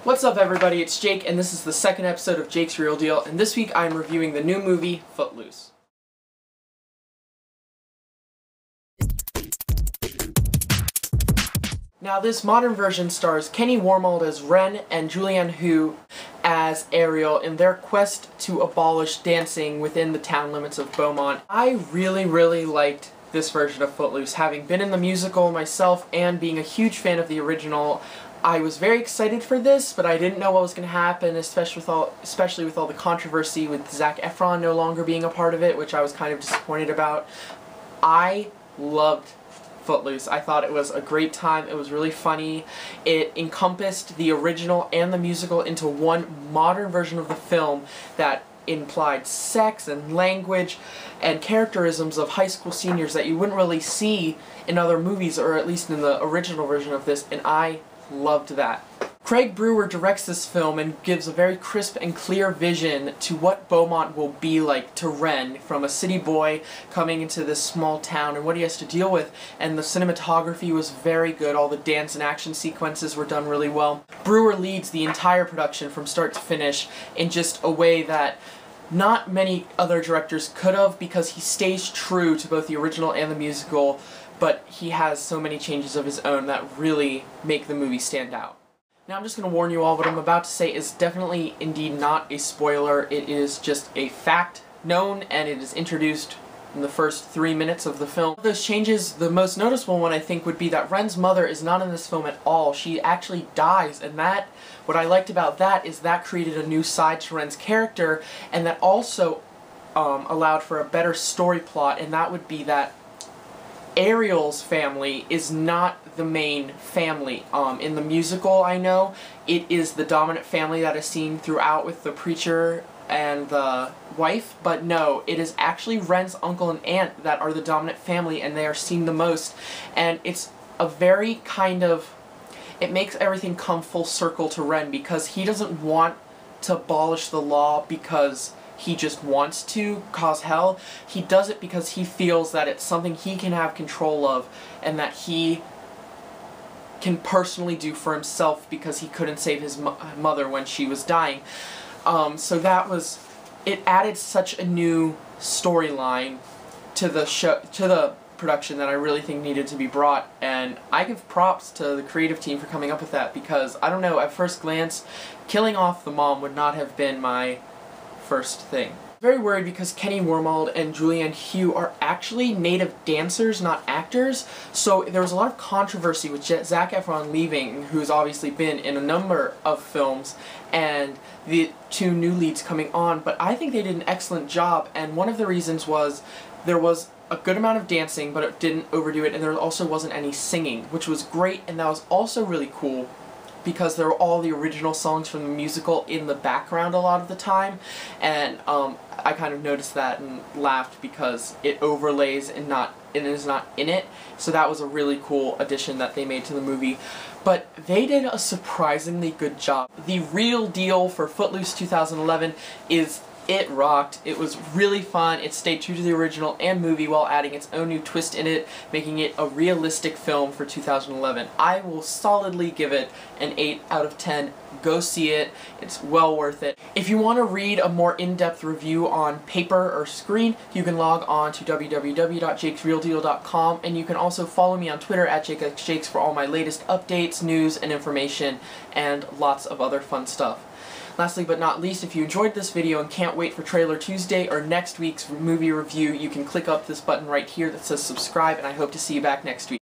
What's up everybody, it's Jake and this is the second episode of Jake's Real Deal, and this week I'm reviewing the new movie, Footloose. Now this modern version stars Kenny Wormald as Ren and Julianne Hough as Ariel in their quest to abolish dancing within the town limits of Beaumont. I really liked this version of Footloose. Having been in the musical myself and being a huge fan of the original, I was very excited for this, but I didn't know what was going to happen, especially with all the controversy with Zac Efron no longer being a part of it, which I was kind of disappointed about. I loved Footloose. I thought it was a great time. It was really funny. It encompassed the original and the musical into one modern version of the film that implied sex and language and characterisms of high school seniors that you wouldn't really see in other movies, or at least in the original version of this, and I loved that. Craig Brewer directs this film and gives a very crisp and clear vision to what Beaumont will be like to Ren, from a city boy coming into this small town and what he has to deal with. And the cinematography was very good. All the dance and action sequences were done really well. Brewer leads the entire production from start to finish in just a way that not many other directors could have, because he stays true to both the original and the musical, but he has so many changes of his own that really make the movie stand out. Now I'm just going to warn you all, what I'm about to say is definitely indeed not a spoiler. It is just a fact known, and it is introduced in the first 3 minutes of the film. Of those changes, the most noticeable one I think would be that Ren's mother is not in this film at all. She actually dies, and what I liked about that is that created a new side to Ren's character, and that also allowed for a better story plot, and that would be that Ariel's family is not the main family. In the musical, I know, it is the dominant family that is seen throughout with the preacher and the wife, but no, it is actually Ren's uncle and aunt that are the dominant family, and they are seen the most. And it's a very kind of, it makes everything come full circle to Ren, because he doesn't want to abolish the law because he just wants to cause hell. He does it because he feels that it's something he can have control of, and that he can personally do for himself because he couldn't save his mother when she was dying. So that was, it added such a new storyline to the show, to the production, that I really think needed to be brought, and I give props to the creative team for coming up with that, because I don't know, at first glance, killing off the mom would not have been my first thing. Very worried because Kenny Wormald and Julianne Hough are actually native dancers, not actors, so there was a lot of controversy with Zac Efron leaving, who's obviously been in a number of films, and the two new leads coming on, but I think they did an excellent job, and one of the reasons was there was a good amount of dancing, but it didn't overdo it, and there also wasn't any singing, which was great, and that was also really cool, because there were all the original songs from the musical in the background a lot of the time, and I kind of noticed that and laughed because it overlays and it is not in it, so that was a really cool addition that they made to the movie. But they did a surprisingly good job. The real deal for Footloose 2011 is it rocked. It was really fun. It stayed true to the original and movie while adding its own new twist in it, making it a realistic film for 2011. I will solidly give it an 8 out of 10. Go see it. It's well worth it. If you want to read a more in-depth review on paper or screen, you can log on to www.jakesrealdeal.com, and you can also follow me on Twitter at JakeXJakes for all my latest updates, news, and information, and lots of other fun stuff. Lastly but not least, if you enjoyed this video and can't wait for Trailer Tuesday or next week's movie review, you can click up this button right here that says subscribe, and I hope to see you back next week.